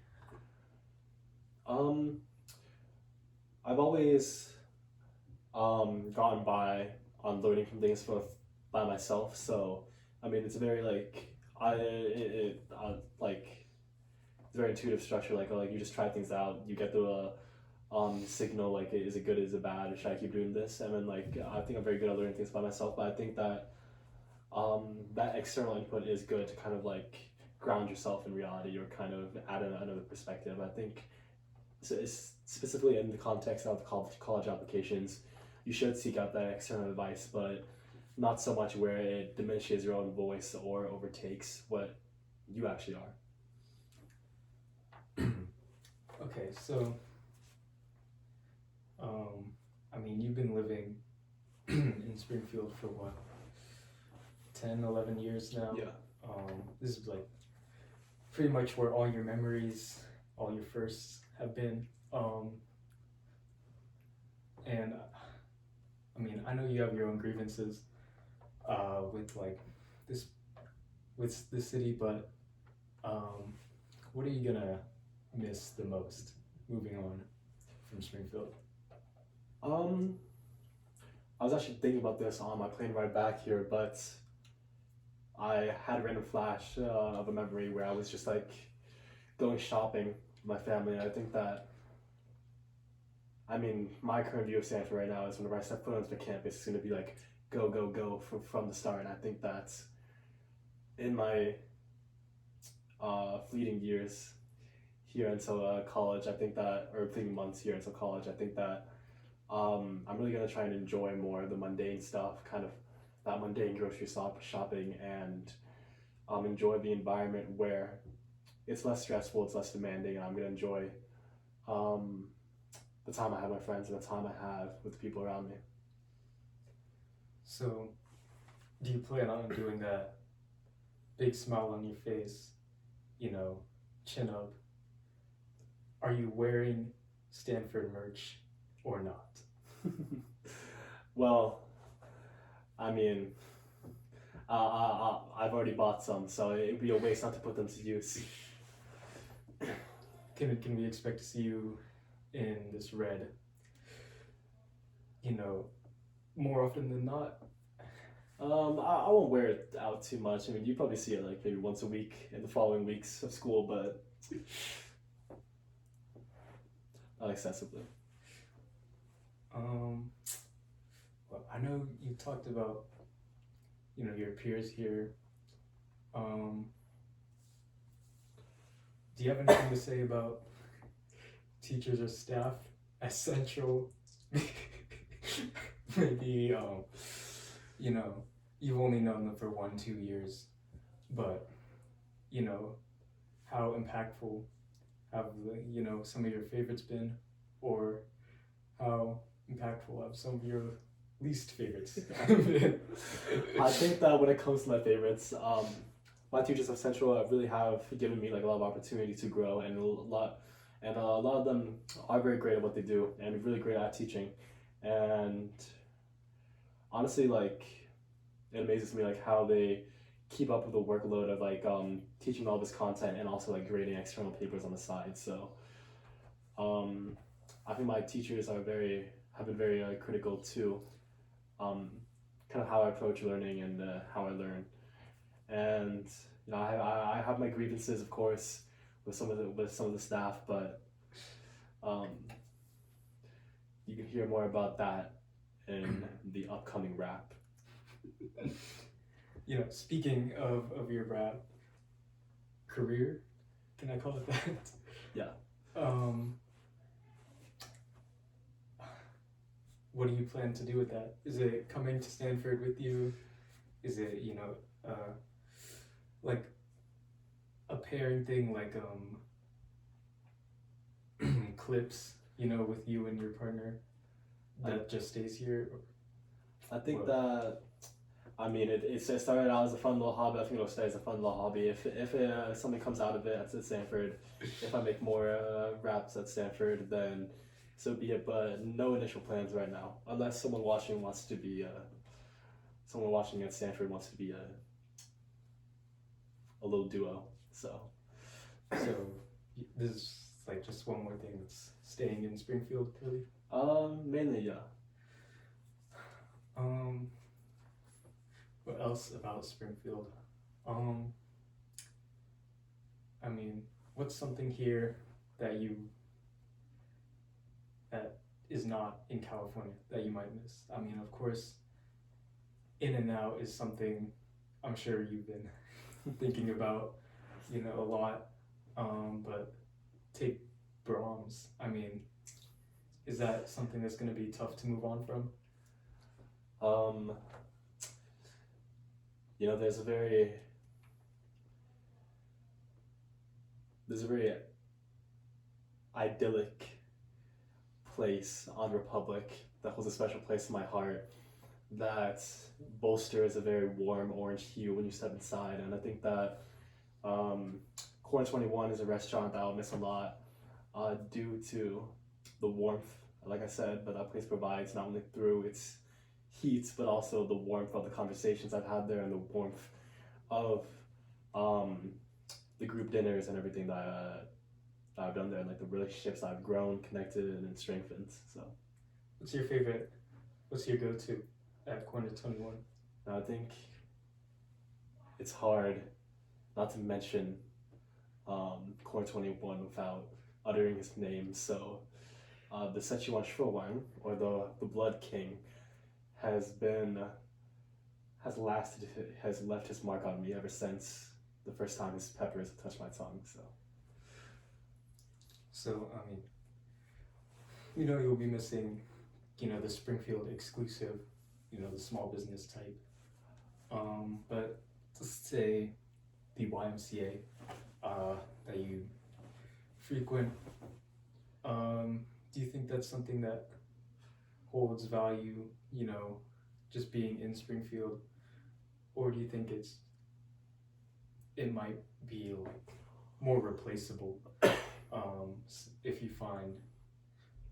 I've always gotten by on learning from things by myself. So I mean, it's very like like it's a very intuitive structure. Like you just try things out, you get the signal like is it good, is it bad, or should I keep doing this? And then like I think I'm very good at learning things by myself. But I think that that external input is good to kind of like ground yourself in reality or kind of add another perspective. I think so it's specifically in the context of college applications, you should seek out that external advice, but not so much where it diminishes your own voice or overtakes what you actually are. Okay, so I mean, you've been living in Springfield for what, 10, 11 years now? Yeah. This is like pretty much where all your memories, all your firsts have been. And I mean, I know you have your own grievances with like this city, but what are you gonna miss the most moving on from Springfield? I was actually thinking about this on my plane ride back here, but I had a random flash of a memory where I was just like going shopping with my family, and I think that, I mean, my current view of Stanford right now is whenever I step foot onto the campus, it's going to be like go, go, go from the start. And I think that in my fleeting years here until college, I think that, or fleeting months here until college, I think that I'm really going to try and enjoy more of the mundane stuff, kind of that mundane grocery shopping, and enjoy the environment where it's less stressful, it's less demanding, and I'm going to enjoy the time I have with my friends and the time I have with the people around me. So, do you plan on doing that big smile on your face, chin up? Are you wearing Stanford merch or not? Well, I mean, I've already bought some, so it'd be a waste not to put them to use. Can we expect to see you in this red, more often than not? I won't wear it out too much. I mean, you probably see it like maybe once a week in the following weeks of school, but not excessively. Well, I know you talked about, your peers here. Do you have anything to say about teachers or staff at Central maybe you know, you've only known them for 1-2 years, but you know, how impactful have some of your favorites been, or how impactful have some of your least favorites been? I think that when it comes to my favorites, my teachers at Central really have given me like a lot of opportunity to grow, and a lot of them are very great at what they do and really great at teaching. And honestly, like it amazes me like how they keep up with the workload of like teaching all this content and also like grading external papers on the side. So um, I think my teachers have been very critical to um, kind of how I approach learning and how I learn. And you know, I have my grievances, of course, with some of the staff, but um, you can hear more about that in the upcoming rap. Speaking of your rap career, can I call it that? Yeah. What do you plan to do with that? Is it coming to Stanford with you? Is it like a pairing thing, like clips, with you and your partner that just stays here? I think What? that it started out as a fun little hobby. I think it'll stay as a fun little hobby. If something comes out of it at Stanford, if I make more raps at Stanford, then so be it. But no initial plans right now, unless someone watching at Stanford wants to be a little duo. So So this is like just one more thing that's staying in Springfield, really. mainly yeah. What else about Springfield? I mean, what's something here that is not in California that you might miss? I mean, of course, In and Out is something I'm sure you've been thinking about, a lot. But take Brahms. I mean, is that something that's going to be tough to move on from? There's a very idyllic place on Republic that holds a special place in my heart that bolsters a very warm orange hue when you step inside. And I think that Corner 21 is a restaurant that I'll miss a lot due to the warmth, like I said, that that place provides, not only through its heat, but also the warmth of the conversations I've had there and the warmth of the group dinners and everything that I've done there, and like the relationships I've grown, connected, and strengthened. So, What's your favorite? What's your go-to at Corner 21? I think it's hard not to mention Corner 21 without uttering his name. So, the Szechuan Showang, or the Blood King, has left his mark on me ever since the first time his peppers touched my tongue. So, I mean, you'll be missing, the Springfield exclusive, the small business type. But let's say the YMCA that you frequent, do you think that's something that holds value, just being in Springfield? Or do you think it might be like more replaceable if you find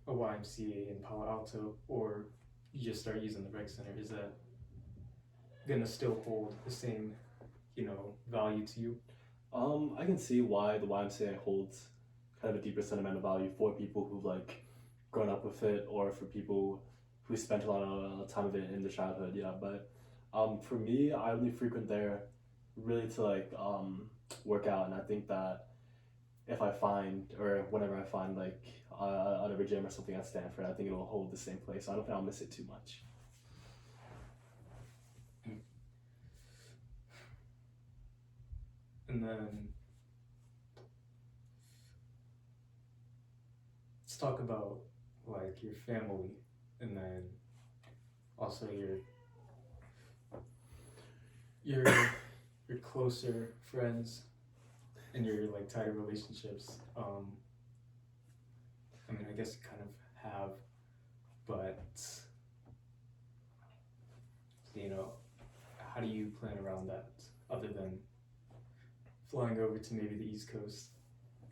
a YMCA in Palo Alto, or you just start using the rec center? Is that gonna still hold the same, value to you? I can see why the YMCA holds kind of a deeper sentimental value for people who've like grown up with it, or for people who spent a lot of time of it in their childhood. Yeah, but for me, I only frequent there really to like work out, and I think that if I find, or whenever I find like another gym or something at Stanford, I think it'll hold the same place. So I don't think I'll miss it too much. And then let's talk about like your family. and then also your your closer friends and your like tighter relationships. I mean, I guess you kind of have, but you know, how do you plan around that other than flying over to maybe the East Coast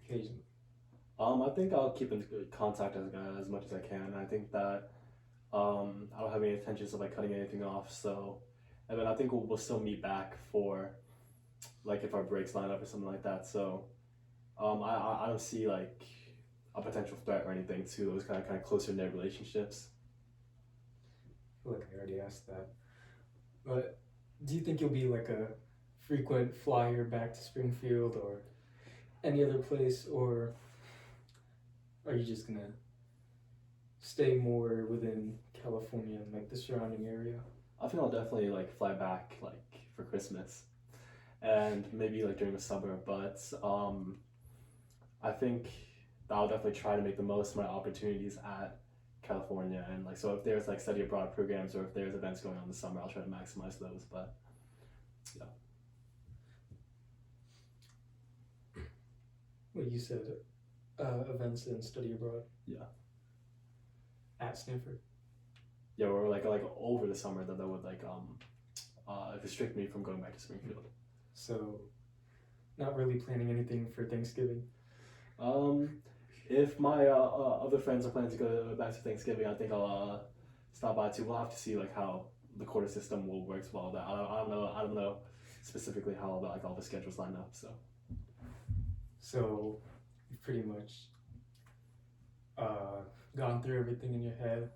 occasionally? I think I'll keep in contact as much as I can. I think that I don't have any intentions of like cutting anything off. So, and then I think we'll still meet back for like if our breaks line up or something like that. So, I don't see like a potential threat or anything to those kind of closer knit relationships. I feel like I already asked that. But do you think you'll be like a frequent flyer back to Springfield or any other place, or are you just gonna stay more within California and like the surrounding area? I think I'll definitely like fly back like for Christmas and maybe like during the summer. But I think I'll definitely try to make the most of my opportunities at California. And like, so if there's like study abroad programs or if there's events going on in the summer, I'll try to maximize those. But yeah. Well, you said events and study abroad Yeah. at Stanford. Yeah, or like over the summer that would like restrict me from going back to Springfield. So, not really planning anything for Thanksgiving. If my other friends are planning to go back to Thanksgiving, I think I'll stop by too. We'll have to see like how the quarter system will work with all that. I don't know. I don't know specifically how like all the schedules line up. So, you've pretty much gone through everything in your head,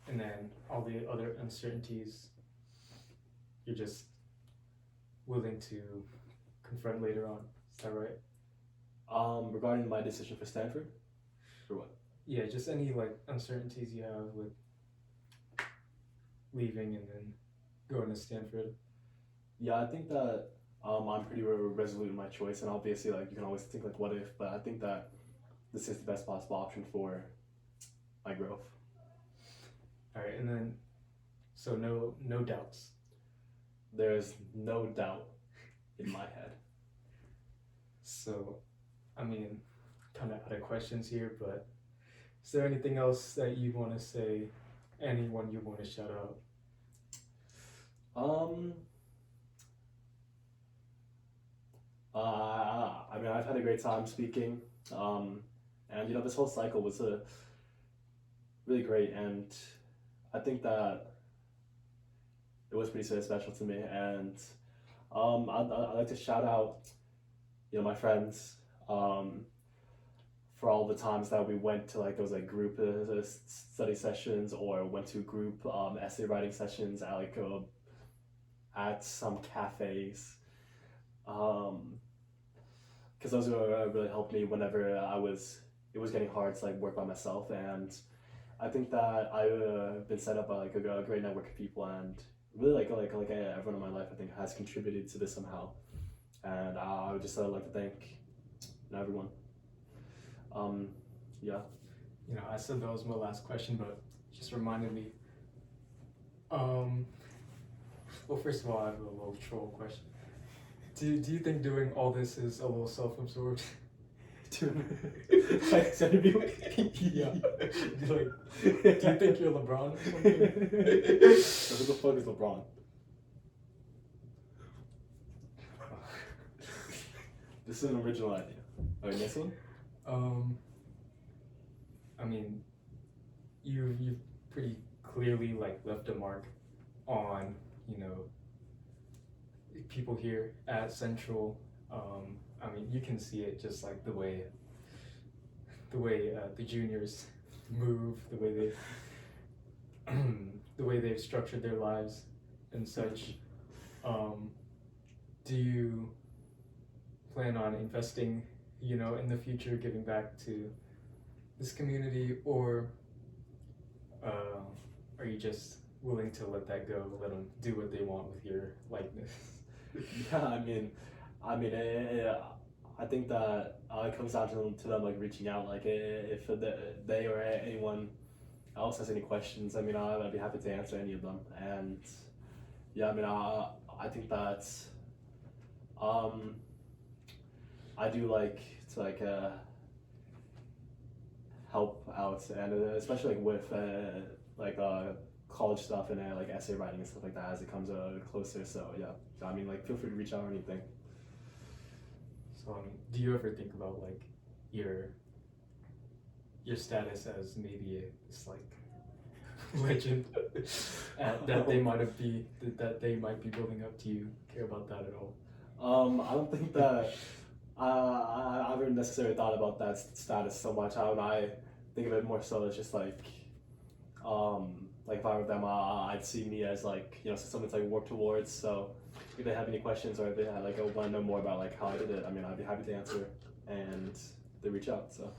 and then all the other uncertainties you're just willing to confront later on. Is that right? Regarding my decision for Stanford, or what? Yeah, just any like uncertainties you have with leaving and then going to Stanford. Yeah, I think that I'm pretty resolute in my choice, and obviously like you can always think like what if, but I think that this is the best possible option for my growth. All right, and then so no doubts. There's no doubt in my head. So, I mean, kind of out of questions here, but is there anything else that you want to say? Anyone you want to shout out? I mean, I've had a great time speaking, and you know, this whole cycle was really great, and I think that it was pretty special to me, and I'd like to shout out, you know, my friends, for all the times that we went to like those like group study sessions or went to group essay writing sessions at like at some cafes. Because those really helped me whenever it was getting hard to like work by myself, and I think that I've been set up by like a great network of people, and really like everyone in my life I think has contributed to this somehow, and I would just like to thank everyone. Yeah. You know, I said that was my last question, but it just reminded me. Well, first of all, I have a little troll question. Do you think doing all this is a little self-absorbed? Like sending people. Yeah. Like, do you think you're LeBron or something? Who the fuck is LeBron? This is an original idea. Okay, next one. I mean, you've pretty clearly like left a mark on, you know, people here at Central. I mean, you can see it just like the way the juniors move, the way they the way they've structured their lives and such. Do you plan on investing, you know, in the future, giving back to this community, or are you just willing to let that go, let them do what they want with your likeness? Yeah, I mean, I think that it comes down to them like reaching out. Like if they or anyone else has any questions, I mean, I'd be happy to answer any of them. And yeah, I mean, I think that um, I do like to help out, and especially like with like college stuff and like essay writing and stuff like that as it comes closer. So yeah, I mean, like feel free to reach out or anything. So, do you ever think about like your status as maybe this like legend that they might be building up? Do you care about that at all? I don't think that I haven't necessarily thought about that status so much. I think of it more so as just like if I were them, I'd see me as like something to like work towards. So if they have any questions or if they like want to know more about like how I did it, I mean, I'd be happy to answer, and they reach out. So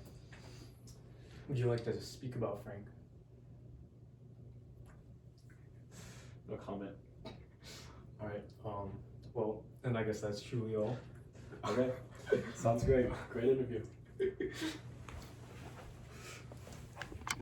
Would you like to speak about Frank? no comment. All right. Well, and I guess that's truly all. Okay, sounds great. Great interview.